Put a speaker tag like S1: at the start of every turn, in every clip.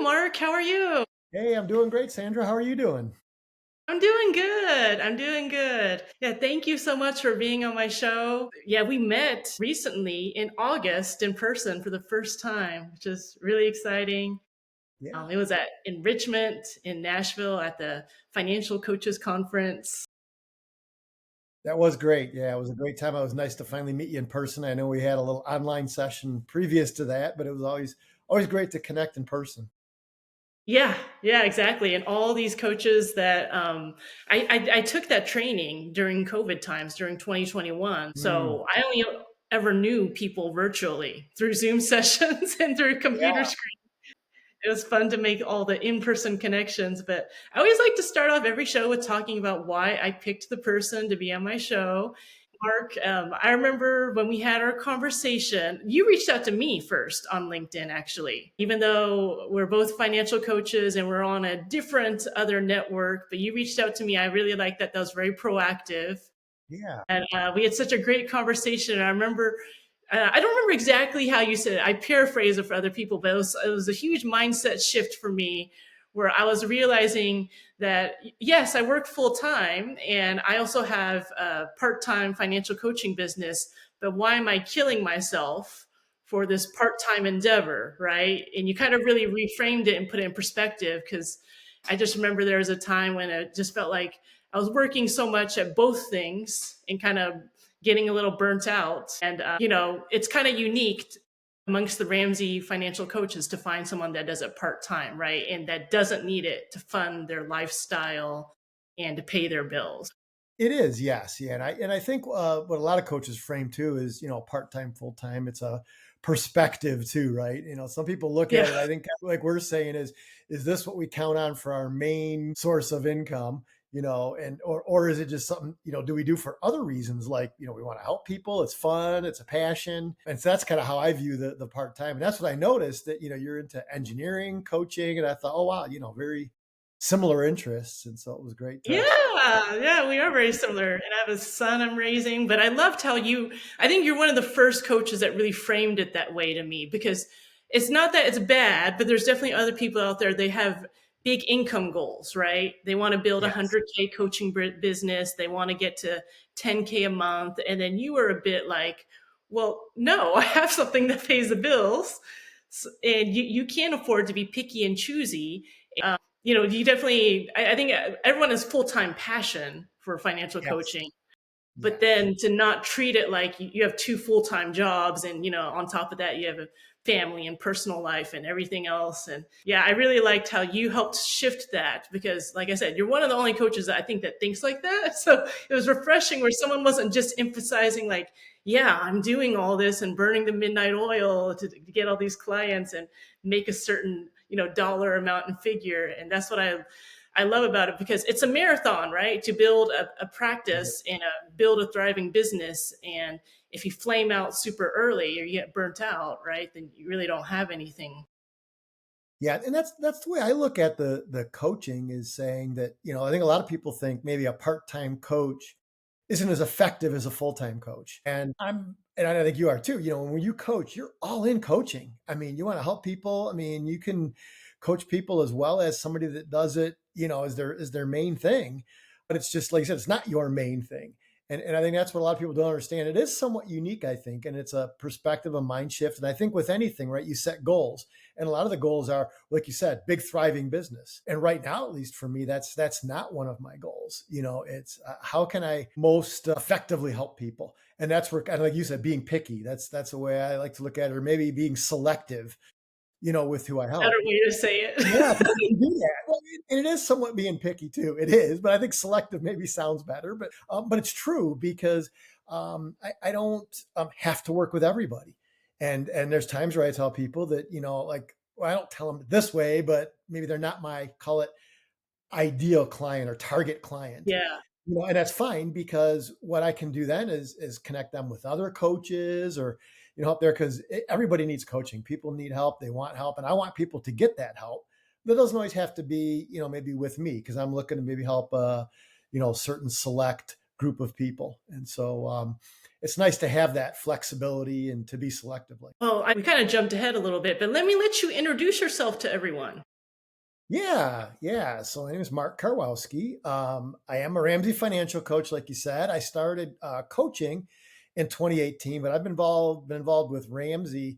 S1: Mark, how are you?
S2: Hey, I'm doing great, Sandra. How are you doing?
S1: I'm doing good. I'm doing good. Yeah, thank you so much for being on my show. Yeah, we met recently in August in person for the first time, which is really exciting.
S2: Yeah,
S1: It was at Enrichment in Nashville at the Financial Coaches Conference.
S2: that was great. Yeah, it was a great time. It was nice to finally meet you in person. I know we had a little online session previous to that, but it was always great to connect in person.
S1: Yeah, yeah, exactly. And all these coaches that I took that training during COVID times during 2021.
S2: Mm,
S1: So I only ever knew people virtually through Zoom sessions and through computer
S2: yeah,
S1: screens. It was fun to make all the in-person connections, but I always like to start off every show with talking about why I picked the person to be on my show. Mark, I remember when we had our conversation, you reached out to me first on LinkedIn, actually, even though we're both financial coaches and we're on a different other network, but you reached out to me. I really liked that. That was very proactive.
S2: yeah,
S1: And we had such a great conversation. And I remember, I don't remember exactly how you said it. I paraphrase it for other people, but it was a huge mindset shift for me where I was realizing that, yes, I work full time and I also have a part time financial coaching business, but why am I killing myself for this part time endeavor? Right. And you kind of really reframed it and put it in perspective because I just remember there was a time when it just felt like I was working so much at both things and kind of getting a little burnt out. And, it's kind of unique amongst the Ramsey financial coaches to find someone that does it part time, right? And that doesn't need it to fund their lifestyle and to pay their bills.
S2: it is. Yes, yeah, and I think what a lot of coaches frame too is part time, full time. It's a perspective too, right? Some people look
S1: Yeah.
S2: at it. I think like we're saying is this what we count on for our main source of income? And or is it just something do we do for other reasons like we want to help people, it's fun, it's a passion, and so that's kind of how I view the part time. And that's what I noticed, that you're into engineering coaching, and I thought, oh wow, very similar interests, and so it was great to.
S1: Yeah, yeah, we are very similar. And I have a son I'm raising, but I loved how I think you're one of the first coaches that really framed it that way to me because it's not that it's bad, but there's definitely other people out there, they have big income goals, right? They want to build a
S2: Yes.
S1: 100K coaching business, they want to get to 10K a month. And then you were a bit like, well, no, I have something that pays the bills. And you can't afford to be picky and choosy. You definitely, I think everyone has full time passion for financial
S2: Yes.
S1: coaching, but
S2: Yes.
S1: then to not treat it like you have two full time jobs and, on top of that, you have a family and personal life and everything else. And yeah, I really liked how you helped shift that because, like I said, you're one of the only coaches that I think that thinks like that. So it was refreshing where someone wasn't just emphasizing, like, yeah, I'm doing all this and burning the midnight oil to get all these clients and make a certain, dollar amount and figure. And that's what I love about it because it's a marathon, right? To build a practice and build a thriving business. And if you flame out super early or you get burnt out, right, then you really don't have anything.
S2: Yeah, and that's the way I look at the coaching, is saying that, I think a lot of people think maybe a part-time coach isn't as effective as a full-time coach. And I think you are too. When you coach, you're all in coaching. I mean, you want to help people. I mean, you can coach people as well as somebody that does it, as their main thing. But it's just like I said, it's not your main thing. And I think that's what a lot of people don't understand. It is somewhat unique, I think, and it's a perspective, a mind shift. And I think with anything, right, you set goals. And a lot of the goals are, like you said, big thriving business. And right now, at least for me, that's not one of my goals. It's how can I most effectively help people? And that's where, kind of like you said, being picky. That's the way I like to look at it, or maybe being selective, with who I help.
S1: Better way to say
S2: Yeah,
S1: it.
S2: people can do that. Well, and it is somewhat being picky too. It is, but I think selective maybe sounds better. But it's true because I don't have to work with everybody, and there's times where I tell people that like, well, I don't tell them this way, but maybe they're not my, call it, ideal client or target client.
S1: Yeah.
S2: And that's fine, because what I can do then is connect them with other coaches, or help there, because everybody needs coaching. People need help, they want help, and I want people to get that help. That doesn't always have to be maybe with me, because I'm looking to maybe help a certain select group of people. And so it's nice to have that flexibility and to be selective. Like,
S1: Well, we kind of jumped ahead a little bit, but let me let you introduce yourself to everyone.
S2: yeah, yeah. So my name is Mark Karwowski. I am a Ramsey financial coach, like you said. I started coaching in 2018, but I've been involved with Ramsey,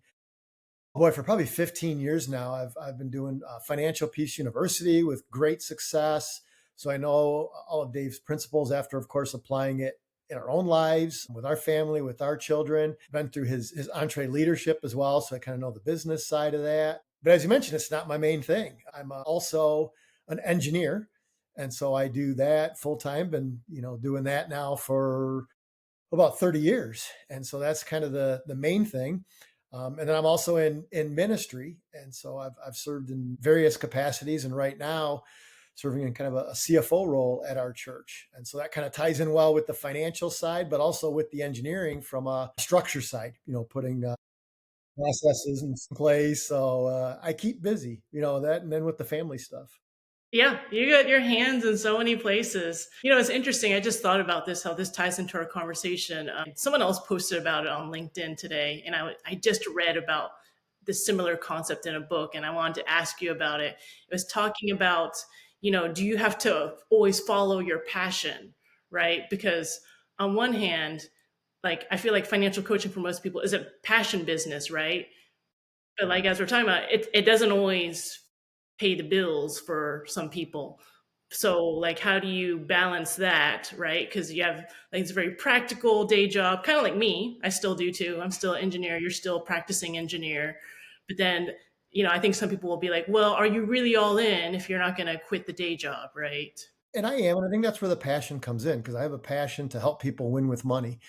S2: boy, for probably 15 years now. I've been doing Financial Peace University with great success. So I know all of Dave's principles after, of course, applying it in our own lives, with our family, with our children. Been through his entree leadership as well, so I kind of know the business side of that. But as you mentioned, it's not my main thing. I'm also an engineer, and so I do that full time. Been doing that now for about 30 years. And so that's kind of the main thing. And then I'm also in ministry. And so I've served in various capacities. And right now, serving in kind of a CFO role at our church. And so that kind of ties in well with the financial side, but also with the engineering from a structure side, putting processes in place. So I keep busy, that, and then with the family stuff.
S1: Yeah, you got your hands in so many places. It's interesting. I just thought about this, how this ties into our conversation. Someone else posted about it on LinkedIn today, and I just read about this similar concept in a book, and I wanted to ask you about it. It was talking about, do you have to always follow your passion, right? Because on one hand, like I feel like financial coaching for most people is a passion business, right? But like as we're talking about, it doesn't always pay the bills for some people. So like how do you balance that, right? Because you have like it's a very practical day job, kind of like me. I still do too. I'm still an engineer, you're still a practicing engineer. But then, I think some people will be like, well, are you really all in if you're not gonna quit the day job, right?
S2: And I am, and I think that's where the passion comes in because I have a passion to help people win with money.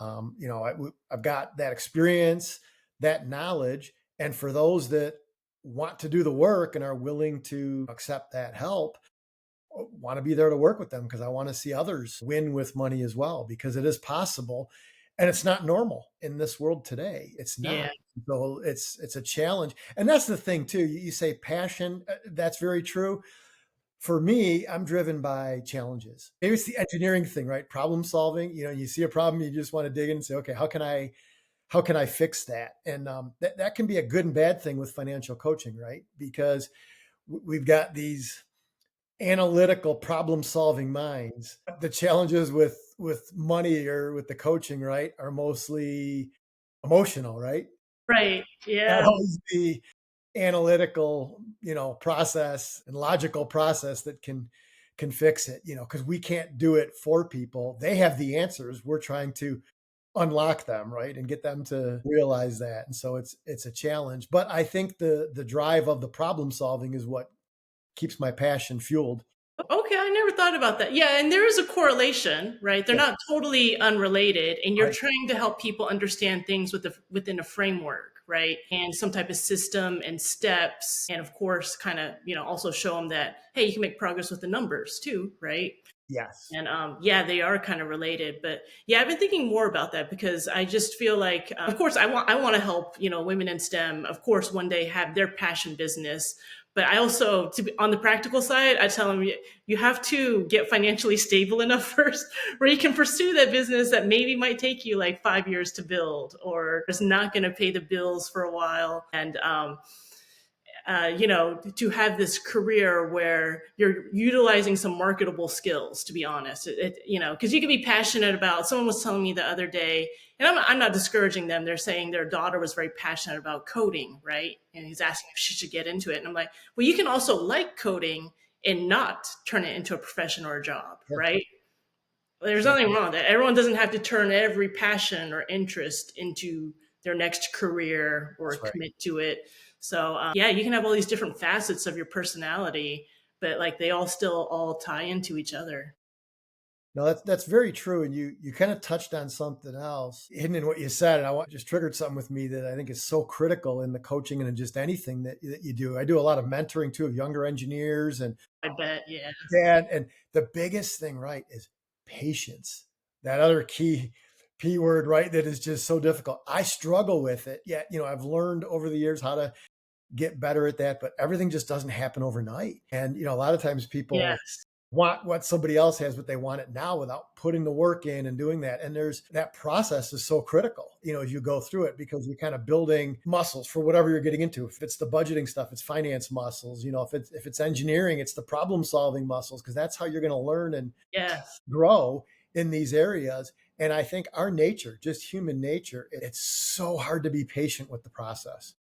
S2: I've got that experience, that knowledge, and for those that want to do the work and are willing to accept that help, want to be there to work with them because I want to see others win with money as well because it is possible, and it's not normal in this world today. It's not.
S1: Yeah.
S2: So it's a challenge, and that's the thing too. You say passion, that's very true. For me, I'm driven by challenges. Maybe it's the engineering thing, right? Problem solving. You see a problem, you just want to dig in and say, okay, how can I fix that? And that can be a good and bad thing with financial coaching, right? Because we've got these analytical problem solving minds. The challenges with money or with the coaching, right, are mostly emotional, right?
S1: Right.
S2: Not
S1: Yeah.
S2: always the analytical, process and logical process that can fix it, because we can't do it for people. They have the answers. We're trying to unlock them, right, and get them to realize that. And so it's a challenge. But I think the drive of the problem solving is what keeps my passion fueled.
S1: Okay, I never thought about that. Yeah, and there is a correlation, right? They're
S2: Yeah,
S1: not totally unrelated, and you're
S2: right.
S1: trying to help people understand things within a framework, right? And some type of system and steps, and of course, kind of also show them that hey, you can make progress with the numbers too, right?
S2: Yes.
S1: And yeah, they are kind of related. But yeah, I've been thinking more about that because I just feel like, of course, I want to help women in STEM. Of course, one day have their passion business. But I also, on the practical side, I tell them you have to get financially stable enough first, where you can pursue that business that maybe might take you like 5 years to build, or is not going to pay the bills for a while, and to have this career where you're utilizing some marketable skills, to be honest, because you can be passionate about, someone was telling me the other day, and I'm not discouraging them. They're saying their daughter was very passionate about coding, right? And he's asking if she should get into it. And I'm like, well, you can also like coding and not turn it into a profession or a job,
S2: Sure.
S1: right? There's
S2: Sure.
S1: nothing wrong with that. Everyone doesn't have to turn every passion or interest into their next career or
S2: That's right.
S1: commit to it. So yeah, you can have all these different facets of your personality, but like they all still all tie into each other.
S2: No, that's very true. And you kind of touched on something else hidden in what you said. And just triggered something with me that I think is so critical in the coaching and in just anything that you do. I do a lot of mentoring too of younger engineers and
S1: I bet, yeah.
S2: and the biggest thing, right, is patience. That other key P word, right, that is just so difficult. I struggle with it. Yet, I've learned over the years how to get better at that, but everything just doesn't happen overnight. And a lot of times people
S1: Yes.
S2: want what somebody else has, but they want it now without putting the work in and doing that. And there's that process is so critical, as you go through it, because you're kind of building muscles for whatever you're getting into. If it's the budgeting stuff, it's finance muscles. If it's engineering, it's the problem solving muscles, because that's how you're going to learn and
S1: Yes.
S2: grow in these areas. And I think our nature, just human nature, it's so hard to be patient with the process.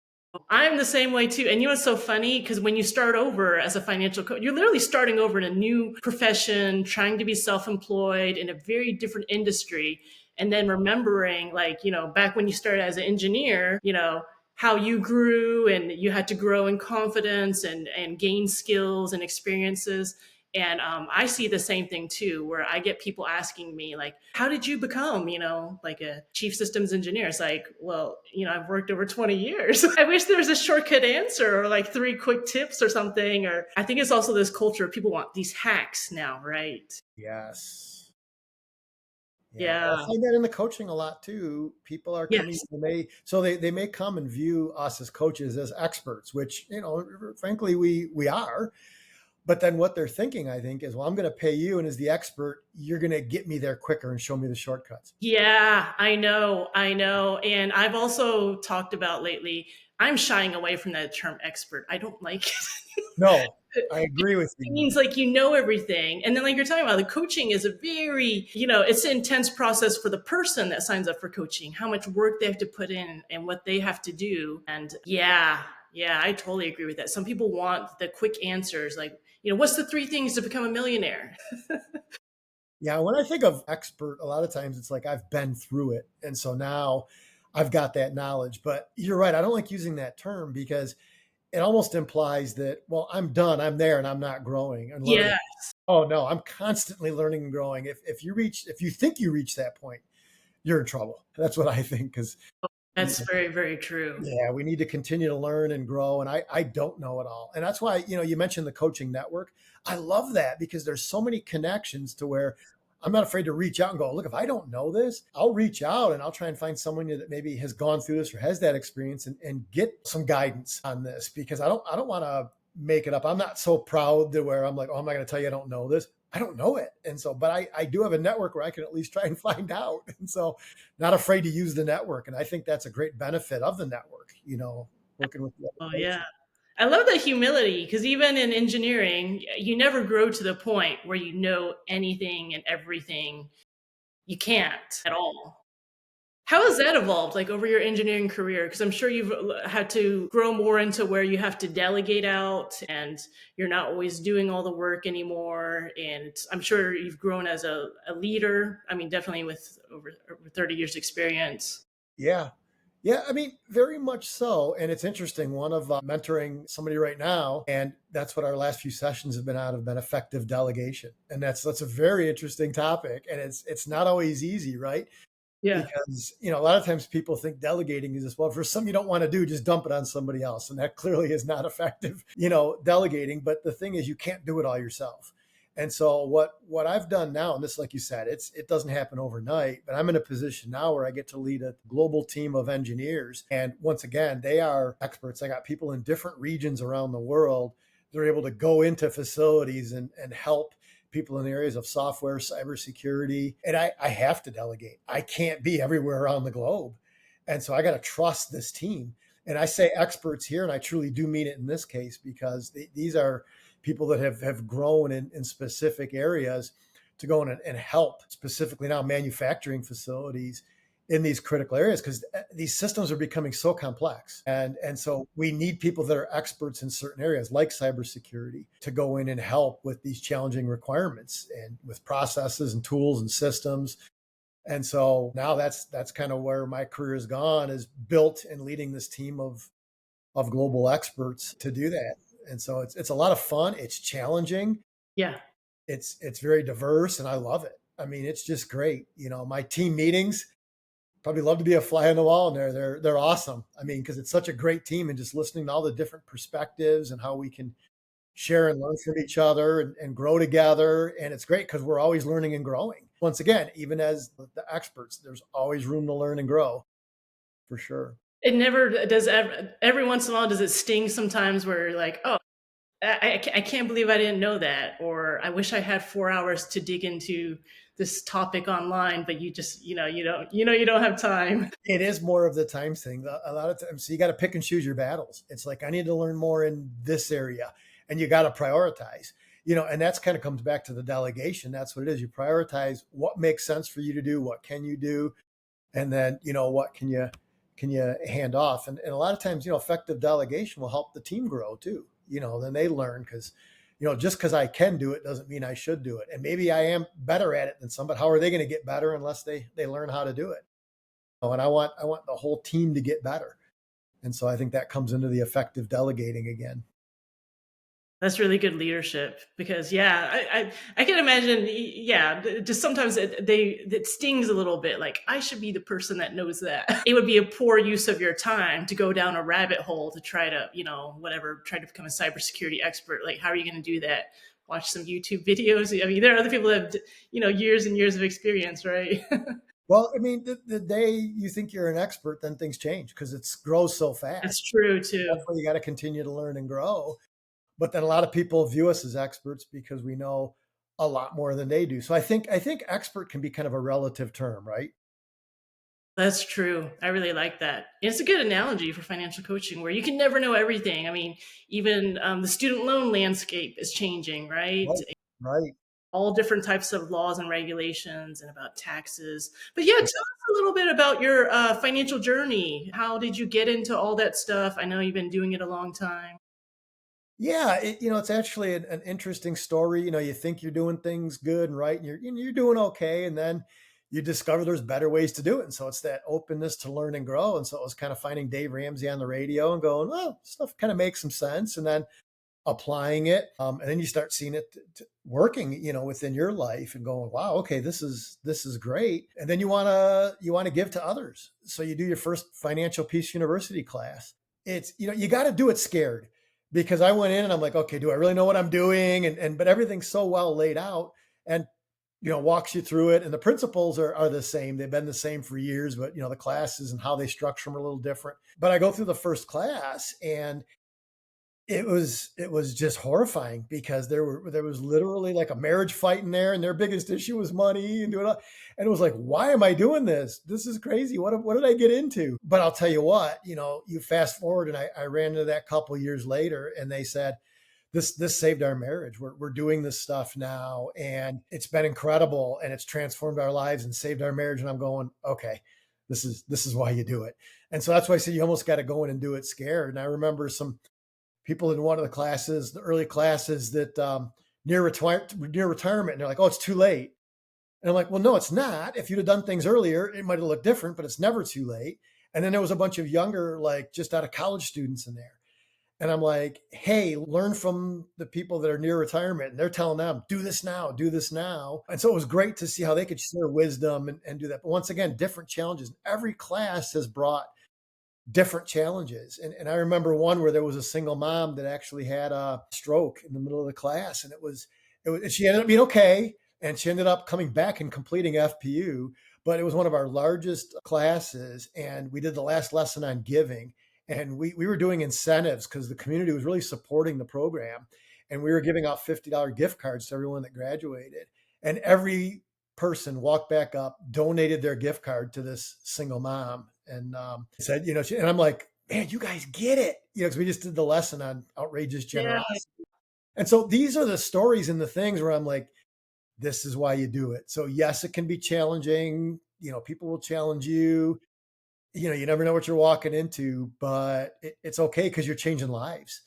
S1: I'm the same way too. And what's so funny? Because when you start over as a financial coach, you're literally starting over in a new profession, trying to be self employed in a very different industry. And then remembering, like, back when you started as an engineer, how you grew and you had to grow in confidence and gain skills and experiences. And I see the same thing too, where I get people asking me, like, how did you become, like a chief systems engineer? It's like, well, I've worked over 20 years. I wish there was a shortcut answer or like three quick tips or something. Or I think it's also this culture of people want these hacks now, right?
S2: Yes. Yeah, I
S1: Yeah.
S2: find that in the coaching a lot too. People are coming,
S1: Yes.
S2: they may come and view us as coaches as experts, which, frankly, we are. But then what they're thinking, I think, is, well, I'm going to pay you, and as the expert, you're going to get me there quicker and show me the shortcuts.
S1: Yeah, I know. I know. And I've also talked about lately, I'm shying away from that term expert. I don't like it.
S2: No, I agree with
S1: It
S2: you.
S1: means like everything. And then, like you're talking about, the coaching is a very, it's an intense process for the person that signs up for coaching, how much work they have to put in and what they have to do. And yeah, yeah, I totally agree with that. Some people want the quick answers, like, what's the three things to become a millionaire?
S2: Yeah, when I think of expert, a lot of times it's like I've been through it. And so now I've got that knowledge. But you're right. I don't like using that term because it almost implies that, well, I'm done, I'm there, and I'm not growing and learning.
S1: Yeah,
S2: Oh no, I'm constantly learning and growing. If you think you reach that point, you're in trouble. That's what I think. Because
S1: that's very, very true.
S2: yeah, we need to continue to learn and grow. And I don't know it all. And that's why, you mentioned the coaching network. I love that because there's so many connections to where I'm not afraid to reach out and go, look, if I don't know this, I'll reach out and I'll try and find someone that maybe has gone through this or has that experience, and get some guidance on this, because I don't want to make it up. I'm not so proud to where I'm like, oh, I'm not going to tell you I don't know this. I don't know it. And so, but I do have a network where I can at least try and find out. And so, not afraid to use the network. And I think that's a great benefit of the network, working with the other
S1: Oh,
S2: coaches.
S1: yeah. I love the humility because even in engineering, you never grow to the point where you know anything and everything. You can't at all. How has that evolved, like over your engineering career? Because I'm sure you've had to grow more into where you have to delegate out and you're not always doing all the work anymore. And I'm sure you've grown as a leader. I mean, definitely with over 30 years experience.
S2: Yeah. Yeah. I mean, very much so. And it's interesting. One of mentoring somebody right now, and that's what our last few sessions have been out of, been effective delegation. And that's a very interesting topic. And it's not always easy, right?
S1: Yeah.
S2: Because, a lot of times people think delegating is just, well, for something you don't want to do, just dump it on somebody else. And that clearly is not effective, delegating. But the thing is, you can't do it all yourself. And so what I've done now, and this, like you said, it doesn't happen overnight, but I'm in a position now where I get to lead a global team of engineers. And once again, they are experts. I got people in different regions around the world. They're able to go into facilities and help people in the areas of software, cybersecurity. And I have to delegate. I can't be everywhere around the globe. And so I got to trust this team. And I say experts here, and I truly do mean it in this case, because these are people that have grown in specific areas to go in and help, specifically now manufacturing facilities in these critical areas, because these systems are becoming so complex. And so we need people that are experts in certain areas like cybersecurity to go in and help with these challenging requirements and with processes and tools and systems. And so now that's kind of where my career has gone, is built and leading this team of global experts to do that. And so it's a lot of fun. It's challenging.
S1: Yeah.
S2: It's very diverse, and I love it. I mean, it's just great. My team meetings, probably love to be a fly on the wall in there. They're awesome. I mean, because it's such a great team, and just listening to all the different perspectives and how we can share and learn from each other and grow together. And it's great because we're always learning and growing. Once again, even as the experts, there's always room to learn and grow, for sure.
S1: It never does. Every once in a while, does it sting sometimes where you're like, oh, I can't believe I didn't know that, or I wish I had 4 hours to dig into this topic online, but you just, you don't have time.
S2: It is more of the times thing. A lot of times, so you got to pick and choose your battles. It's like I need to learn more in this area, and you got to prioritize. And that's kind of comes back to the delegation. That's what it is. You prioritize what makes sense for you to do, what can you do, and then what can you hand off. And a lot of times, effective delegation will help the team grow too. Then they learn because just because I can do it doesn't mean I should do it. And maybe I am better at it than some, but how are they going to get better unless they learn how to do it? And I want the whole team to get better. And so I think that comes into the effective delegating again.
S1: That's really good leadership because, yeah, I can imagine. Yeah, just sometimes it stings a little bit. Like, I should be the person that knows that. It would be a poor use of your time to go down a rabbit hole to try to, whatever, try to become a cybersecurity expert. Like, how are you going to do that? Watch some YouTube videos. I mean, there are other people that have, years and years of experience, right?
S2: Well, I mean, the day you think you're an expert, then things change because it grows so
S1: That's
S2: fast.
S1: true
S2: That's
S1: too.
S2: why you got to continue to learn and grow. But then a lot of people view us as experts because we know a lot more than they do. So I think expert can be kind of a relative term, right?
S1: That's true. I really like that. It's a good analogy for financial coaching where you can never know everything. I mean, even the student loan landscape is changing, right?
S2: Right. Right.
S1: All different types of laws and regulations and about taxes. But yeah, tell us a little bit about your financial journey. How did you get into all that stuff? I know you've been doing it a long time.
S2: Yeah, it's actually an interesting story. You think you're doing things good and right, and you're doing okay, and then you discover there's better ways to do it. And so it's that openness to learn and grow. And so it was kind of finding Dave Ramsey on the radio and going, well, stuff kind of makes some sense, and then applying it, and then you start seeing it working, within your life, and going, wow, okay, this is great. And then you want to give to others. So you do your first Financial Peace University class. It's you got to do it scared because I went in and I'm like, okay, do I really know what I'm doing? And but everything's so well laid out and walks you through it. And the principles are the same. They've been the same for years, but the classes and how they structure them are a little different. But I go through the first class and it was just horrifying because there was literally like a marriage fight in there, and their biggest issue was money and doing all, and it was like, why am I doing this? This is crazy. What did I get into? But I'll tell you what, you fast forward, and I ran into that couple years later, and they said, this saved our marriage. We're doing this stuff now, and it's been incredible, and it's transformed our lives and saved our marriage. And I'm going, okay, this is why you do it. And so that's why I said you almost got to go in and do it scared. And I remember some people in one of the classes, the early classes, that near retirement, and they're like, "Oh, it's too late." And I'm like, "Well, no, it's not. If you'd have done things earlier, it might have looked different, but it's never too late." And then there was a bunch of younger, like just out of college students in there, and I'm like, "Hey, learn from the people that are near retirement." And they're telling them, "Do this now, do this now." And so it was great to see how they could share wisdom and do that. But once again, different challenges. Every class has brought different challenges. And I remember one where there was a single mom that actually had a stroke in the middle of the class. And she ended up being okay. And she ended up coming back and completing FPU. But it was one of our largest classes. And we did the last lesson on giving. And we were doing incentives because the community was really supporting the program. And we were giving out $50 gift cards to everyone that graduated. And every person walked back up, donated their gift card to this single mom, and said, and I'm like, man, you guys get it, because we just did the lesson on outrageous
S1: Yeah.
S2: generosity. And so these are the stories and the things where I'm like, this is why you do it. So yes, it can be challenging. People will challenge you. You never know what you're walking into, but it's okay because you're changing lives.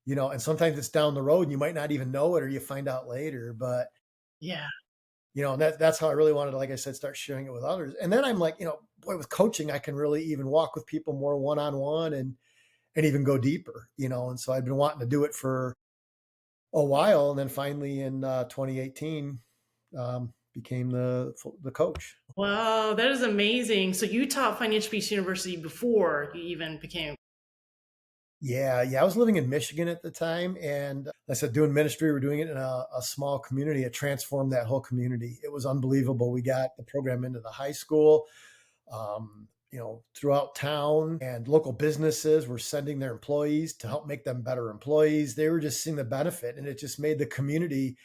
S2: And sometimes it's down the road and you might not even know it or you find out later. But
S1: Yeah.
S2: and that's how I really wanted to, like I said, start sharing it with others. And then I'm like, boy, with coaching, I can really even walk with people more one-on-one and even go deeper, and so I've been wanting to do it for a while. And then finally in 2018, became the coach.
S1: Wow, that is amazing. So you taught Financial Peace University before you even became.
S2: Yeah. Yeah. I was living in Michigan at the time. And like I said, doing ministry, we're doing it in a small community. It transformed that whole community. It was unbelievable. We got the program into the high school. throughout town, and local businesses were sending their employees to help make them better employees. They were just seeing the benefit, and it just made the community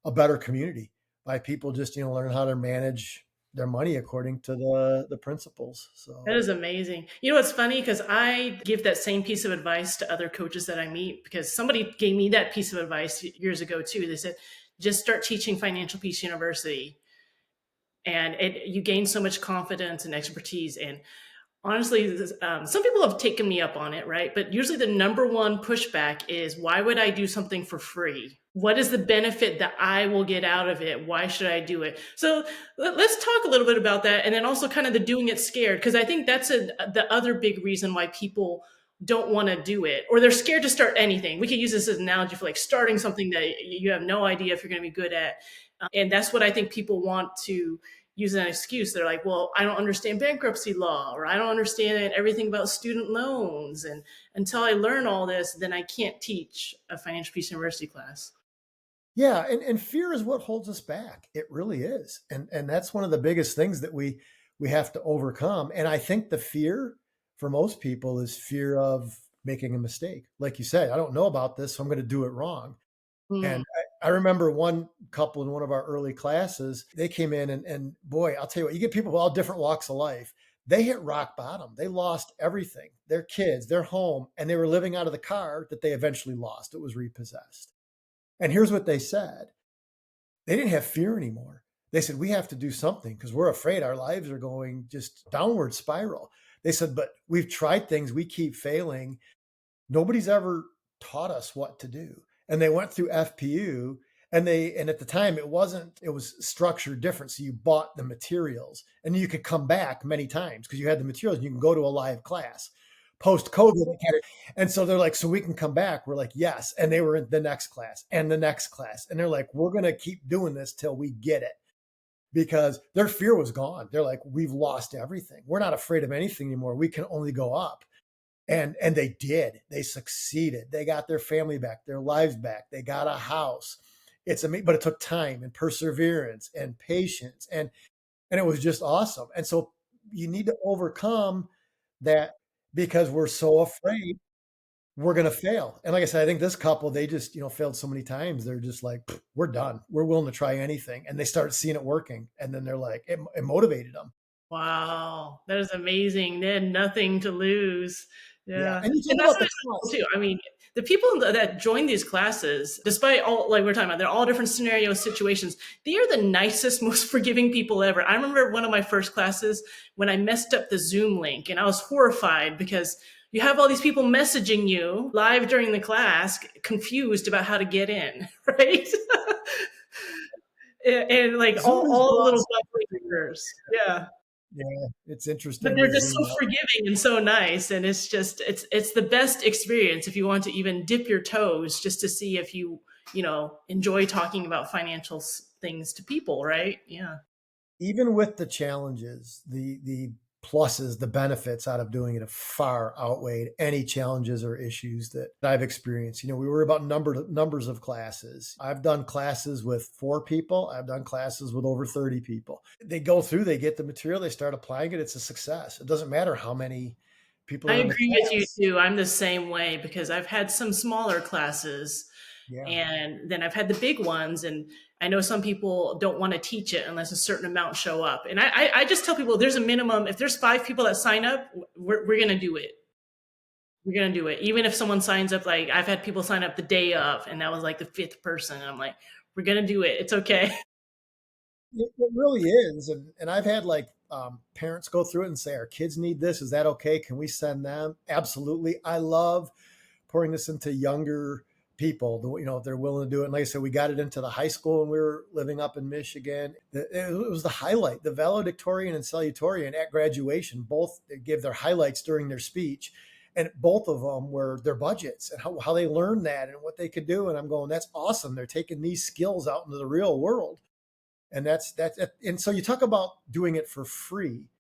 S2: a better community by people just, learning how to manage their money according to the principles.
S1: That
S2: So
S1: is amazing. You know what's funny? Because I give that same piece of advice to other coaches that I meet, because somebody gave me that piece of advice years ago too. They said, just start teaching Financial Peace University, and you gain so much confidence and expertise. And honestly, some people have taken me up on it, right? But usually the number one pushback is, why would I do something for free? What is the benefit that I will get out of it? Why should I do it? So let's talk a little bit about that. And then also kind of the doing it scared, because I think that's the other big reason why people don't want to do it, or they're scared to start anything. We could use this as an analogy for like starting something that you have no idea if you're going to be good at. And that's what I think people want to use an excuse. They're like, well, I don't understand bankruptcy law, or I don't understand everything about student loans. And until I learn all this, then I can't teach a Financial Peace University class.
S2: yeah, and fear is what holds us back. It really is. And that's one of the biggest things that we have to overcome. And I think the fear for most people is fear of making a mistake. Like you said, I don't know about this, so I'm going to do it wrong.
S1: Mm.
S2: And I remember one couple in one of our early classes, they came in, and boy, I'll tell you what, you get people with all different walks of life. They hit rock bottom. They lost everything, their kids, their home, and they were living out of the car that they eventually lost. It was repossessed. And here's what they said. They didn't have fear anymore. They said, we have to do something because we're afraid our lives are going just downward spiral. They said, but we've tried things, we keep failing. Nobody's ever taught us what to do. And they went through FPU, and at the time it was structured different. So you bought the materials and you could come back many times because you had the materials and you can go to a live class. Post COVID, and so they're like, so we can come back. We're like, yes. And they were in the next class and the next class. And they're like, we're going to keep doing this till we get it, because their fear was gone. They're like, we've lost everything. We're not afraid of anything anymore. We can only go up. And they did. They succeeded. They got their family back, their lives back. They got a house. It's amazing, but it took time and perseverance and patience, and it was just awesome. And so you need to overcome that, because we're so afraid we're going to fail. And like I said, I think this couple, they just, failed so many times. They're just like, we're done. We're willing to try anything. And they started seeing it working. And then they're like, it motivated them.
S1: Wow, that is amazing. They had nothing to lose.
S2: Yeah.
S1: Yeah.
S2: And you
S1: And
S2: talk
S1: that's
S2: about
S1: what
S2: the
S1: I tell
S2: cost.
S1: people too. I mean, the people that join these classes, despite all, like we're talking about, they're all different scenarios, situations. They are the nicest, most forgiving people ever. I remember one of my first classes when I messed up the Zoom link, and I was horrified because you have all these people messaging you live during the class, confused about how to get in, right? And like
S2: Zoom has
S1: all the
S2: brought
S1: little bug
S2: something.
S1: fixers. Yeah.
S2: Yeah, it's
S1: But
S2: interesting
S1: they're
S2: with
S1: just so
S2: Zoom.
S1: forgiving and so nice, and it's the best experience if you want to even dip your toes, just to see if you enjoy talking about financial things to people, right? Yeah.
S2: Even with the challenges, the pluses, the benefits out of doing it have far outweighed any challenges or issues that I've experienced. We were about numbers of classes. I've done classes with 4 people. I've done classes with over 30 people. They go through, they get the material, they start applying it. It's a success. It doesn't matter how many people
S1: I
S2: are in the
S1: agree with you
S2: class.
S1: too. I'm the same way, because I've had some smaller classes,
S2: Yeah.
S1: and then I've had the big ones. And I know some people don't want to teach it unless a certain amount show up. And I just tell people, there's a minimum. If there's 5 people that sign up, we're going to do it. We're going to do it. Even if someone signs up, like I've had people sign up the day of, and that was like the fifth person. And I'm like, we're going to do it. It's okay.
S2: It really is. And I've had like parents go through it and say, our kids need this. Is that okay? Can we send them? Absolutely. I love pouring this into younger people, if they're willing to do it. And like I said, we got it into the high school when we were living up in Michigan. It was the highlight, the valedictorian and salutatorian at graduation. Both gave their highlights during their speech. And both of them were their budgets and how they learned that and what they could do. And I'm going, that's awesome. They're taking these skills out into the real world. And and so you talk about doing it for free.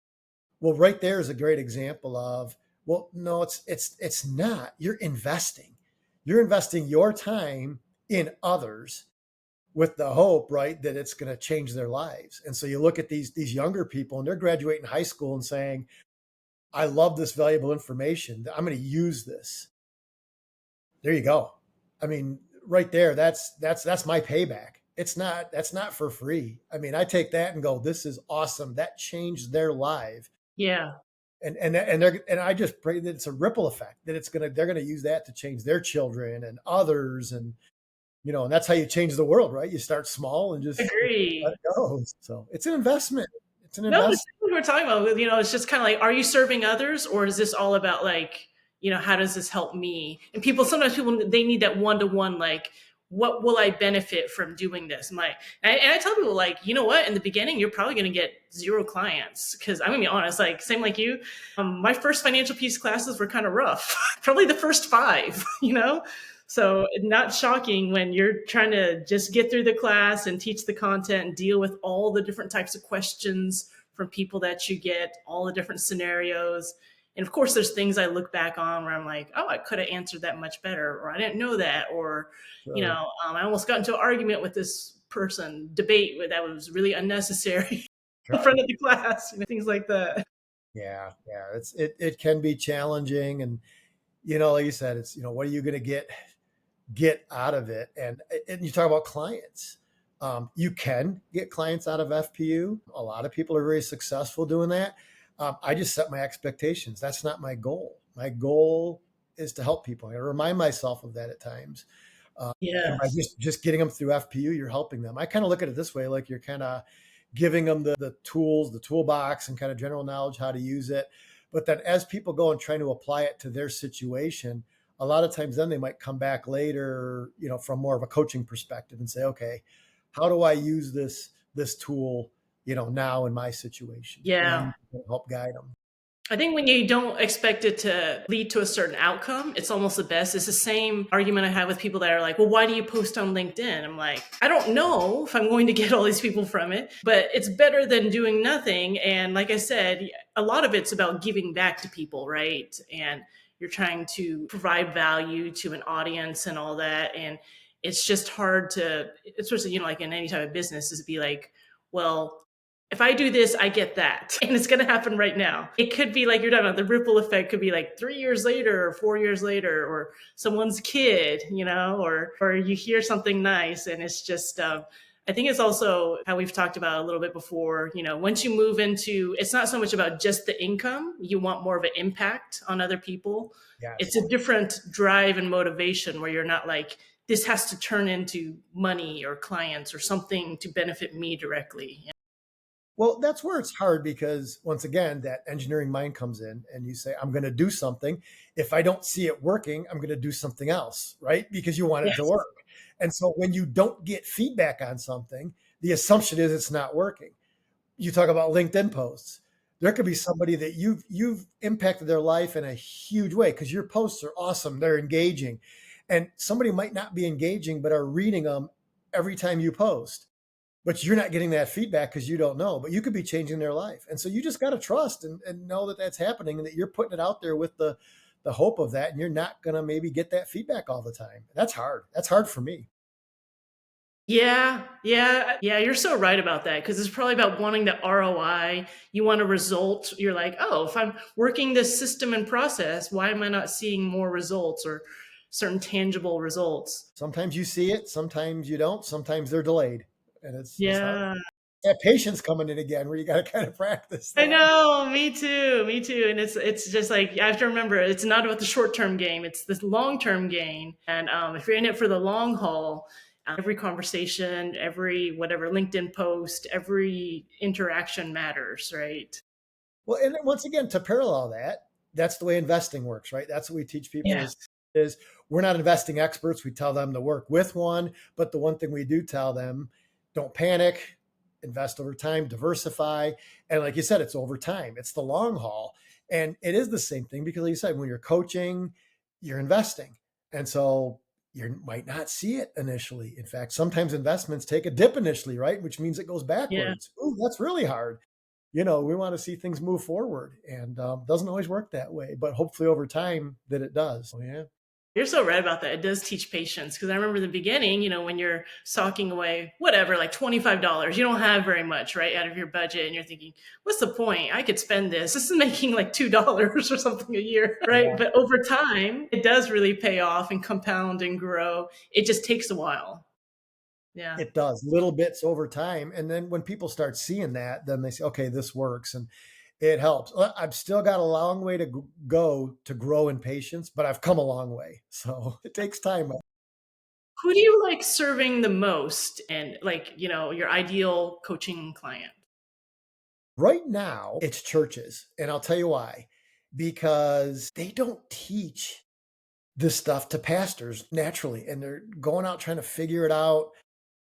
S2: Well, right there is a great example of, well, no, it's not. You're investing your time in others with the hope, right, that it's going to change their lives. And so you look at these younger people, and they're graduating high school and saying, I love this valuable information. I'm going to use this. There you go. I mean, right there, that's my payback. It's not That's not for free. I mean, I take that and go, this is awesome. That changed their life.
S1: Yeah.
S2: And I just pray that it's a ripple effect, that they're gonna use that to change their children and others, and and that's how you change the world, right? You start small and just let
S1: Agree.
S2: it go. So it's an investment. It's an
S1: No, it's
S2: investment.
S1: what we're talking about. It's just kind of like, are you serving others, or is this all about like, how does this help me? And sometimes people, they need that one to one, like, what will I benefit from doing this? And I tell people, like, you know what? In the beginning, you're probably going to get zero clients, because I'm gonna be honest, like, same like you. My first financial peace classes were kind of rough. Probably the first five, So not shocking when you're trying to just get through the class and teach the content and deal with all the different types of questions from people that you get, all the different scenarios. And of course, there's things I look back on where I'm like, oh, I could have answered that much better, or I didn't know that, or,
S2: Sure.
S1: I almost got into an argument with this person, debate that was really unnecessary in
S2: Sure.
S1: front of the class, things like that.
S2: Yeah, yeah. It can be challenging, and like you said, it's what are you going to get out of it? And you talk about clients. You can get clients out of FPU. A lot of people are very successful doing that. I just set my expectations. That's not my goal. My goal is to help people. I remind myself of that at times. And by
S1: Yes.
S2: just getting them through FPU, you're helping them. I kind of look at it this way, like you're kind of giving them the tools, the toolbox, and kind of general knowledge how to use it. But then as people go and trying to apply it to their situation, a lot of times then they might come back later, from more of a coaching perspective and say, okay, how do I use this tool, now in my situation? And then
S1: Yeah.
S2: you can help guide them.
S1: I think when you don't expect it to lead to a certain outcome, it's almost the best. It's the same argument I have with people that are like, well, why do you post on LinkedIn? I'm like, I don't know if I'm going to get all these people from it, but it's better than doing nothing. And like I said, a lot of it's about giving back to people, right? And you're trying to provide value to an audience and all that. And it's just hard to, especially, like in any type of business, is to be like, well, if I do this, I get that. And it's going to happen right now. It could be like you're talking about, the ripple effect could be like 3 years later or 4 years later, or someone's kid, or you hear something nice. And it's just, I think it's also how we've talked about a little bit before, once you move into, it's not so much about just the income, you want more of an impact on other people. It's
S2: Yes.
S1: a different drive and motivation where you're not like, this has to turn into money or clients or something to benefit me directly.
S2: Well, that's where it's hard because once again, that engineering mind comes in and you say, I'm going to do something. If I don't see it working, I'm going to do something else, right? Because you want it to
S1: Yes.
S2: work. And so when you don't get feedback on something, the assumption is it's not working. You talk about LinkedIn posts. There could be somebody that you've impacted their life in a huge way because your posts are awesome. They're engaging. And somebody might not be engaging, but are reading them every time you post, but you're not getting that feedback because you don't know, but you could be changing their life. And so you just got to trust and know that that's happening and that you're putting it out there with the hope of that. And you're not going to maybe get that feedback all the time. That's hard. That's hard for me.
S1: Yeah, yeah, yeah. You're so right about that, because it's probably about wanting the ROI. You want a result. You're like, oh, if I'm working this system and process, why am I not seeing more results or certain tangible results?
S2: Sometimes you see it, sometimes you don't, sometimes they're delayed. And it's hard.
S1: Yeah,
S2: That patience coming in again where you got to kind of practice
S1: I
S2: that.
S1: know. Me too. Me too. And it's just like, I have to remember, it's not about the short term game. It's this long term game. And if you're in it for the long haul, every conversation, every whatever LinkedIn post, every interaction matters, right?
S2: Well, and then once again, to parallel that, that's the way investing works, right? That's what we teach people
S1: Yes.
S2: is we're not investing experts. We tell them to work with one, but the one thing we do tell them, don't panic, invest over time, diversify. And like you said, it's over time. It's the long haul. And it is the same thing because like you said, when you're coaching, you're investing. And so you might not see it initially. In fact, sometimes investments take a dip initially, right? Which means it goes
S1: Yeah.
S2: backwards. Ooh, that's really hard. We want to see things move forward, and doesn't always work that way, but hopefully over time that it does. So, yeah.
S1: You're so right about that. It does teach patience because I remember in the beginning, when you're socking away whatever, like $25, you don't have very much, right, out of your budget, and you're thinking, "What's the point? I could spend this. This is making like $2 or something a year, right?"
S2: Yeah.
S1: But over time, it does really pay off and compound and grow. It just takes a while. Yeah.
S2: It does, little bits over time, and then when people start seeing that, then they say, "Okay, this works," and it helps. I've still got a long way to go to grow in patience, but I've come a long way, so it takes time.
S1: Who do you like serving the most and like, your ideal coaching client?
S2: Right now, it's churches, and I'll tell you why. Because they don't teach this stuff to pastors naturally, and they're going out trying to figure it out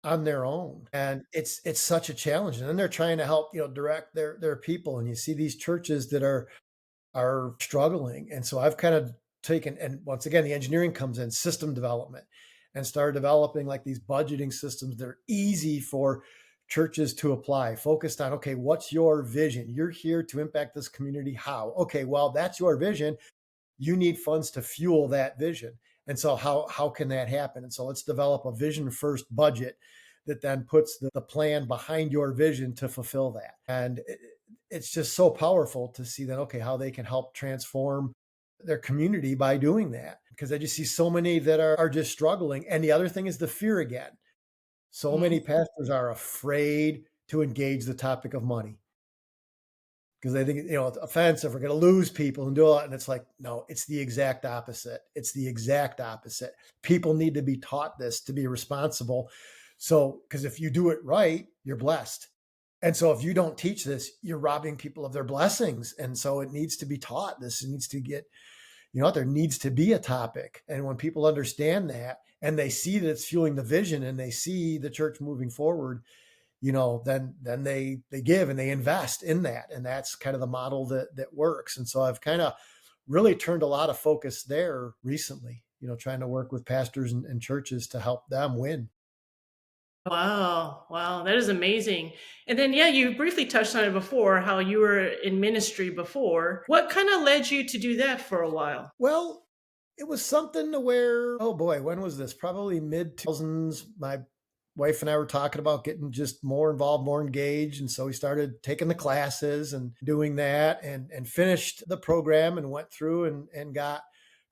S2: on their own, and it's such a challenge, and then they're trying to help, direct their people, and you see these churches that are struggling. And so I've kind of taken, and once again, the engineering comes in, system development, and started developing like these budgeting systems that are easy for churches to apply, focused on, okay, what's your vision? You're here to impact this community. How? Okay, well, that's your vision. You need funds to fuel that vision. And so how can that happen? And so let's develop a vision first budget that then puts the plan behind your vision to fulfill that. And it's just so powerful to see that, okay, how they can help transform their community by doing that. Because I just see so many that are just struggling. And the other thing is the fear again. So many
S1: Mhm.
S2: pastors are afraid to engage the topic of money because they think, it's offensive. We're going to lose people and do it. And it's like, no, it's the exact opposite. It's the exact opposite. People need to be taught this to be responsible. So, because if you do it right, you're blessed. And so if you don't teach this, you're robbing people of their blessings. And so it needs to be taught. This needs to get, there needs to be a topic. And when people understand that and they see that it's fueling the vision and they see the church moving forward, then they give and they invest in that. And that's kind of the model that works. And so I've kind of really turned a lot of focus there recently, trying to work with pastors and churches to help them win.
S1: Wow. Wow. That is amazing. And then, yeah, you briefly touched on it before, how you were in ministry before. What kind of led you to do that for a while?
S2: Well, it was something to where, oh boy, when was this? Probably mid 2000s. My wife and I were talking about getting just more involved, more engaged. And so we started taking the classes and doing that and finished the program and went through and got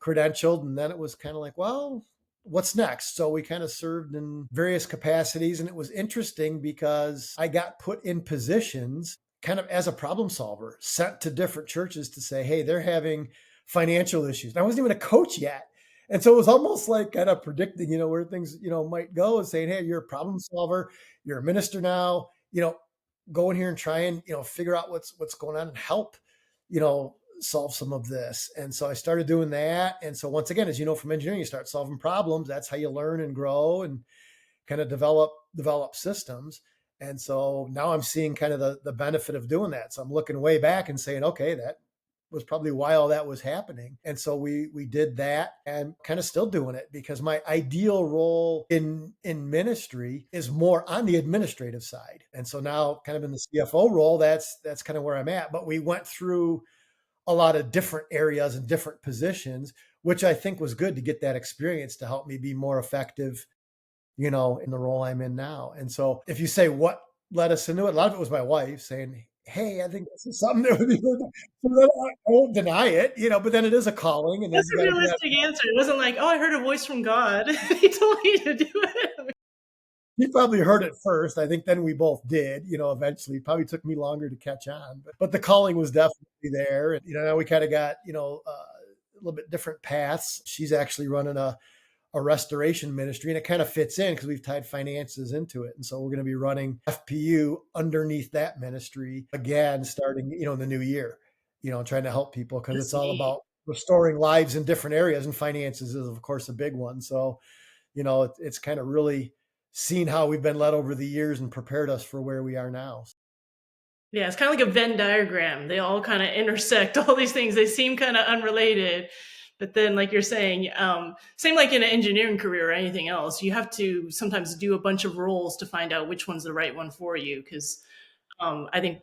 S2: credentialed. And then it was kind of like, well, what's next? So we kind of served in various capacities. And it was interesting because I got put in positions kind of as a problem solver, sent to different churches to say, hey, they're having financial issues. And I wasn't even a coach yet. And so it was almost like kind of predicting, where things, might go, and saying, hey, you're a problem solver, you're a minister now, go in here and try and, figure out what's going on and help, solve some of this. And so I started doing that. And so once again, as you know from engineering, you start solving problems. That's how you learn and grow and kind of develop systems. And so now I'm seeing kind of the benefit of doing that. So I'm looking way back and saying, okay, that was probably why all that was happening. And so we did that and kind of still doing it because my ideal role in ministry is more on the administrative side. And so now kind of in the CFO role, that's kind of where I'm at. But we went through a lot of different areas and different positions, which I think was good to get that experience to help me be more effective, in the role I'm in now. And so if you say what led us into it, a lot of it was my wife saying, hey, I think this is something that would be good. So then I won't deny it, but then it is a calling, and then
S1: That's
S2: you
S1: a
S2: got to do that.
S1: realistic answer. It wasn't like, oh, I heard a voice from God. He told me to do it.
S2: He probably heard it first. I think then we both did, eventually. It probably took me longer to catch on, but the calling was definitely there. And, now we kind of got, a little bit different paths. She's actually running a restoration ministry, and it kind of fits in because we've tied finances into it. And so we're going to be running FPU underneath that ministry again, starting, in the new year, trying to help people because it's
S1: That's
S2: all
S1: neat.
S2: about restoring lives in different areas, and finances is of course a big one. So, it's kind of really seen how we've been led over the years and prepared us for where we are now.
S1: Yeah, it's kind of like a Venn diagram. They all kind of intersect, all these things. They seem kind of unrelated. But then, like you're saying, same like in an engineering career or anything else, you have to sometimes do a bunch of roles to find out which one's the right one for you. Because I think,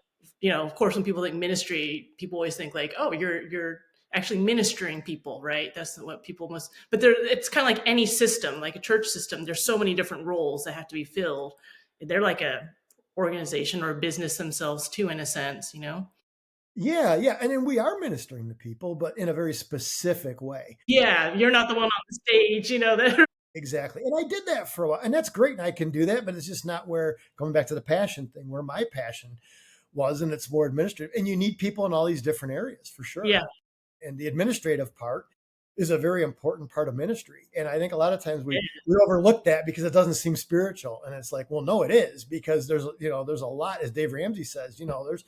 S1: of course, when people think ministry, people always think like, oh, you're actually ministering people, right? That's what people must, but there, it's kind of like any system, like a church system. There's so many different roles that have to be filled. They're like a organization or a business themselves too, in a sense, you know?
S2: Yeah, yeah, and then we are ministering to people, but in a very specific way.
S1: Yeah, you're not the one on the stage, you know, that
S2: Exactly, and I did that for a while, and that's great, and I can do that, but it's just not where going back to the passion thing, where my passion was, and it's more administrative, and you need people in all these different areas for sure.
S1: yeah,
S2: And the administrative part is a very important part of ministry. And I think a lot of times we overlook that because it doesn't seem spiritual. And it's like, well, no, it is, because there's a lot, as Dave Ramsey says, there's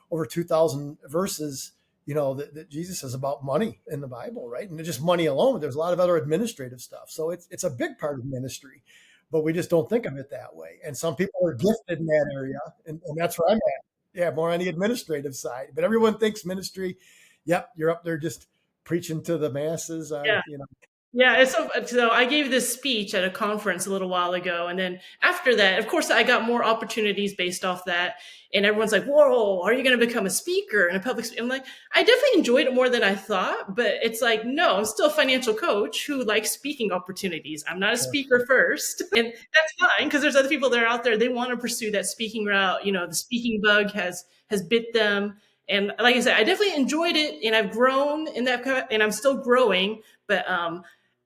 S2: over 2,000 verses, that Jesus says about money in the Bible, right? And just money alone. There's a lot of other administrative stuff. So it's a big part of ministry, but we just don't think of it that way. And some people are gifted in that area, and that's where I'm at. Yeah, more on the administrative side. But everyone thinks ministry, yep, you're up there just preaching to the masses
S1: yeah.
S2: on.
S1: Yeah, it's so I gave this speech at a conference a little while ago, and then after that, of course, I got more opportunities based off that. And everyone's like, "Whoa, are you going to become a speaker and a public speaker?" I'm like, I definitely enjoyed it more than I thought, but it's like, no, I'm still a financial coach who likes speaking opportunities. I'm not a
S2: Sure.
S1: speaker first, and that's fine because there's other people that are out there. They want to pursue that speaking route. You know, the speaking bug has bit them, and like I said, I definitely enjoyed it, and I've grown in that, and I'm still growing, but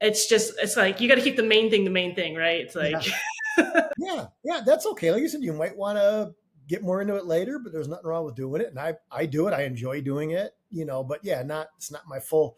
S1: it's like you got to keep the main thing, right? It's like
S2: Yeah. Yeah. Yeah. That's okay. Like you said, you might want to get more into it later, but there's nothing wrong with doing it. And I do it. I enjoy doing it, but yeah, it's not my full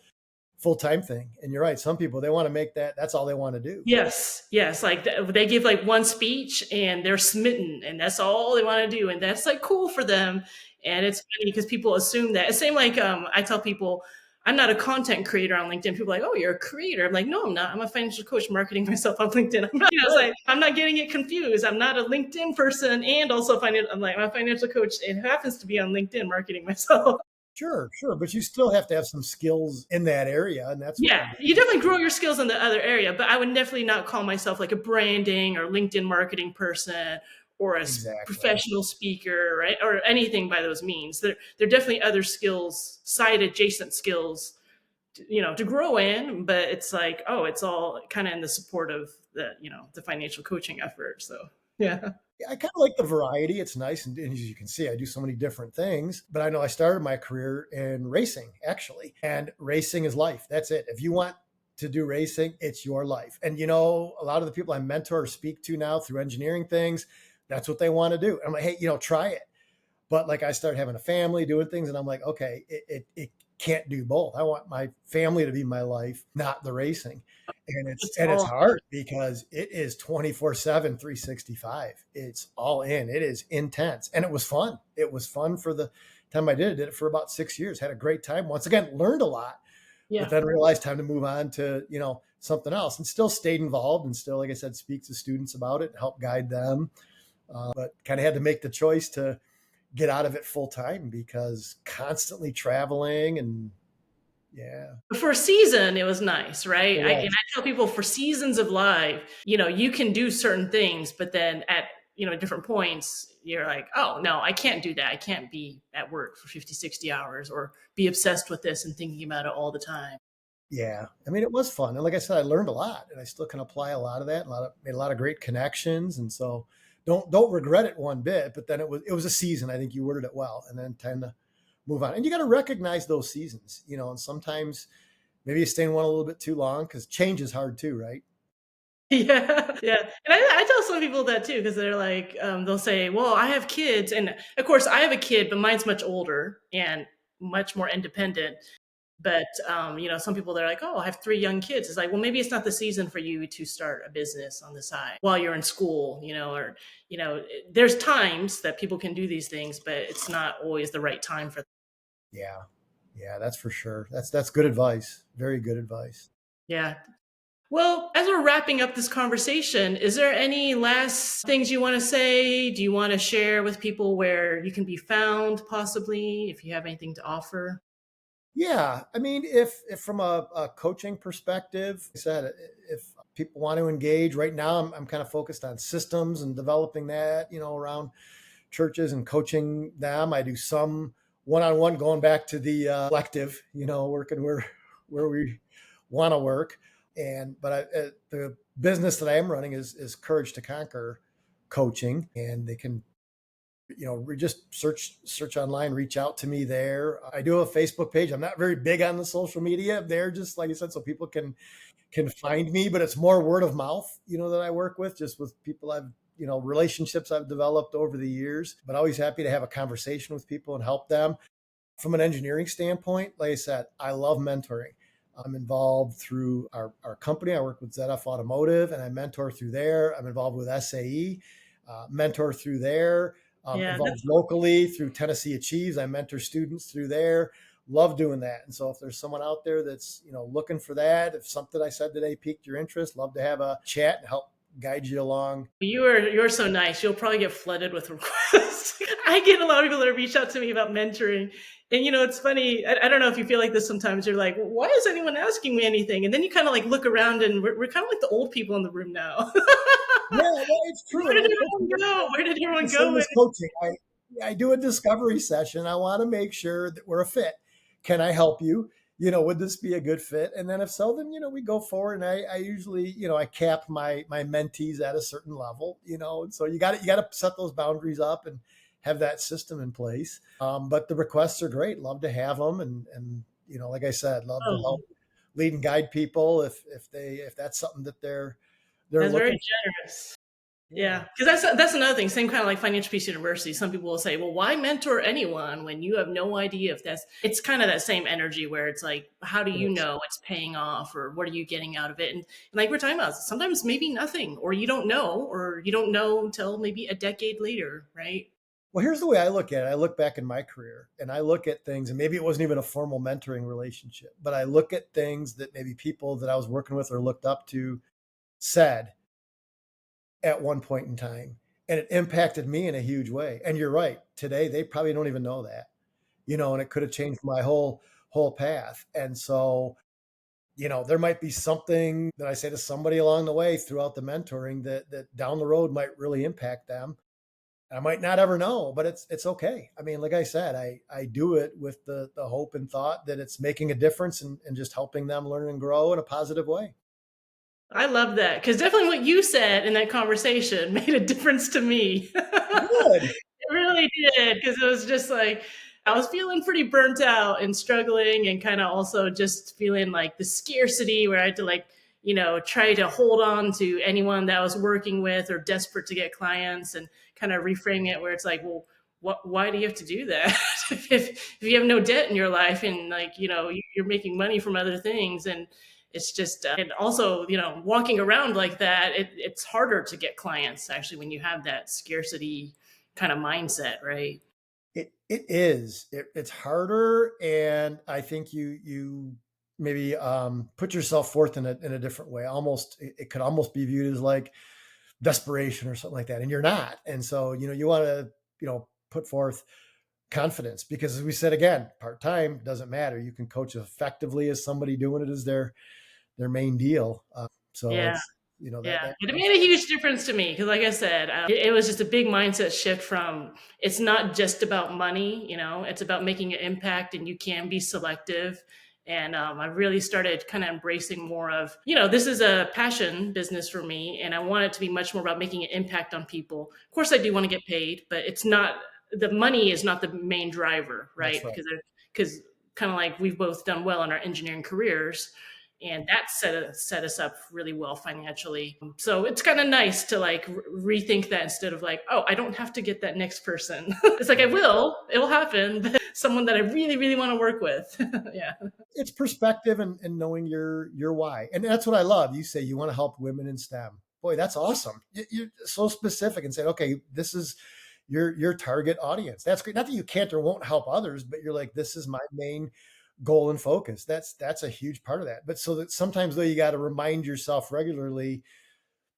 S2: time thing. And you're right. Some people, they want to make that's all they want to do.
S1: yes, yes, like they give like one speech and they're smitten, and that's all they want to do, and that's like cool for them. And it's funny because people assume that. It's same like I tell people I'm not a content creator on LinkedIn. People are like, oh, you're a creator. I'm like, no, I'm not. I'm a financial coach marketing myself on LinkedIn. I'm not, it's
S2: Right.
S1: like I'm not getting it confused. I'm not a LinkedIn person and also financial. I'm like, I'm a financial coach. It happens to be on LinkedIn marketing myself.
S2: Sure. Sure. But you still have to have some skills in that area. And that's what
S1: Yeah,
S2: I do.
S1: you definitely grow your skills in the other area, but I would definitely not call myself like a branding or LinkedIn marketing person or a
S2: Exactly.
S1: professional speaker, right? Or anything by those means. There are definitely other skills, side adjacent skills, to grow in, but it's like, oh, it's all kind of in the support of the financial coaching effort. So, yeah.
S2: Yeah, I kind of like the variety. It's nice. And as you can see, I do so many different things. But I know I started my career in racing, actually. And racing is life. That's it. If you want to do racing, it's your life. And, a lot of the people I mentor or speak to now through engineering things, that's what they want to do. I'm like, hey, try it. But like I started having a family, doing things, and I'm like, okay, it can't do both. I want my family to be my life, not the racing. And it's
S1: It's
S2: and it's
S1: all
S2: hard because it is 24/7, 365. It's all in. It is intense. And it was fun. It was fun for the time I did it. Did it for about 6 years. Had a great time. Once again, learned a lot, but
S1: yeah.
S2: then realized time to move on to, something else, and still stayed involved and still, like I said, speak to students about it and help guide them. But kind of had to make the choice to get out of it full time because constantly traveling and yeah,
S1: For a season, it was nice, right?
S2: it
S1: And
S2: was.
S1: I tell people for seasons of life, you can do certain things, but then at different points, you're like, oh no, I can't do that. I can't be at work for 50, 60 hours or be obsessed with this and thinking about it all the time.
S2: Yeah. I mean, it was fun. And like I said, I learned a lot and I still can apply a lot of that. Made a lot of great connections. And so don't regret it one bit, but then it was a season. I think you worded it well, and then tend to move on. And you got to recognize those seasons, and sometimes maybe you stay in one a little bit too long because change is hard too, right?
S1: Yeah, yeah. And I tell some people that too, because they're like, they'll say, well, I have kids. And of course, I have a kid, but mine's much older and much more independent. But some people they're like, oh, I have three young kids. It's like, well, maybe it's not the season for you to start a business on the side while you're in school, or there's times that people can do these things, but it's not always the right time for them.
S2: Yeah. Yeah, that's for sure. That's good advice. Very good advice.
S1: Yeah. Well, as we're wrapping up this conversation, is there any last things you want to say? Do you want to share with people where you can be found, possibly, if you have anything to offer?
S2: Yeah, I mean, if from a coaching perspective, I said if people want to engage right now, I'm kind of focused on systems and developing that, around churches and coaching them. I do some one-on-one, going back to the collective, working where we want to work. The business that I am running is Courage to Conquer coaching, and they can, just search online, reach out to me there. I do have a Facebook page. I'm not very big on the social media there, just like I said, so people can find me, but it's more word of mouth, that I work with, just with people relationships I've developed over the years. But always happy to have a conversation with people and help them. From an engineering standpoint, like I said, I love mentoring. I'm involved through our company. I work with ZF Automotive and I mentor through there. I'm involved with SAE, mentor through there.
S1: Yeah,
S2: Involved locally through Tennessee Achieves. I mentor students through there. Love doing that. And so if there's someone out there that's, looking for that, if something I said today piqued your interest, love to have a chat and help guide you along.
S1: you're so nice. You'll probably get flooded with requests. I get a lot of people that reach out to me about mentoring. And it's funny. I don't know if you feel like this sometimes. You're like, well, why is anyone asking me anything? And then you kind of like look around, and we're kind of like the old people in the room now.
S2: Yeah, well, it's true.
S1: Where
S2: And
S1: did
S2: I
S1: everyone go? Where did
S2: the
S1: everyone
S2: same
S1: go?
S2: as coaching. I do a discovery session. I want to make sure that we're a fit. Can I help you? Would this be a good fit? And then if so, then, we go forward. And I usually, I cap my mentees at a certain level, and so you got to set those boundaries up and have that system in place. But the requests are great. Love to have them. And, like I said, love to
S1: Oh,
S2: help lead and guide people if that's something that they're
S1: that's very
S2: looking
S1: generous.
S2: for. Yeah.
S1: Yeah, because that's another thing. Same kind of like Financial Peace University. Some people will say, "Well, why mentor anyone when you have no idea if that's?" It's kind of that same energy where it's like, "How do you know it's paying off, or what are you getting out of it?" And like we're talking about, sometimes maybe nothing, or you don't know until maybe a decade later, right?
S2: Well, here's the way I look at it. I look back in my career and I look at things, and maybe it wasn't even a formal mentoring relationship, but I look at things that maybe people that I was working with or looked up to said at one point in time. And it impacted me in a huge way. And you're right. Today, they probably don't even know that, and it could have changed my whole path. And so, there might be something that I say to somebody along the way throughout the mentoring that down the road might really impact them. I might not ever know, but it's okay. I mean, like I said, I do it with the hope and thought that it's making a difference and just helping them learn and grow in a positive way.
S1: I love that because definitely what you said in that conversation made a difference to me.
S2: Good.
S1: It really did because it was just like I was feeling pretty burnt out and struggling, and kind of also just feeling like the scarcity where I had to like try to hold on to anyone that I was working with or desperate to get clients, and kind of reframing it where it's like, well, why do you have to do that if you have no debt in your life, and like you're making money from other things, and it's just and also walking around like that, it's harder to get clients actually when you have that scarcity kind of mindset, right?
S2: It is. It's harder, and I think you maybe put yourself forth in a different way. Almost, it could almost be viewed as like desperation or something like that, and you're not. And so you want to put forth confidence, because as we said again, part time doesn't matter. You can coach effectively as somebody doing it as their main deal. So
S1: Yeah.
S2: it's that
S1: Yeah,
S2: that
S1: it
S2: comes
S1: made a
S2: from.
S1: huge difference to me because, like I said, it was just a big mindset shift from it's not just about money, it's about making an impact, and you can be selective. And I really started kind of embracing more of, this is a passion business for me, and I want it to be much more about making an impact on people. Of course, I do want to get paid, but it's not the money is not the main driver,
S2: That's
S1: right?
S2: right.
S1: Because kind of like we've both done well in our engineering careers, and that set us up really well financially. So it's kind of nice to like rethink that instead of like, oh, I don't have to get that next person. It's like
S2: Right.
S1: it will happen, but someone that I really really want to work with. Yeah.
S2: It's perspective and knowing your why, and that's what I love. You say you want to help women in STEM. Boy, that's awesome. You're so specific and saying, okay, this is your target audience. That's great. Not that you can't or won't help others, but you're like, this is my main goal and focus. That's a huge part of that. But so that sometimes though, you got to remind yourself regularly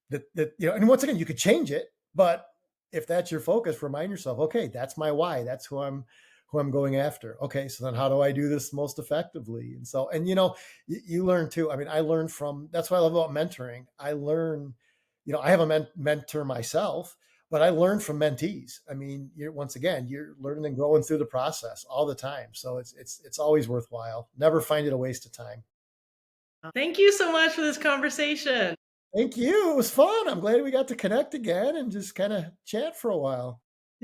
S2: that and once again, you could change it, but if that's your focus, remind yourself, okay, that's my why. That's who I'm going after. Okay, so then how do I do this most effectively? And so, and you learn too. I mean, I learned from. That's what I love about mentoring. I learn. I have a mentor myself, but I learn from mentees. I mean, you're once again, you're learning and growing through the process all the time. So it's always worthwhile. Never find it a waste of time.
S1: Thank you so much for this conversation.
S2: Thank you. It was fun. I'm glad we got to connect again and just kind of chat for a while.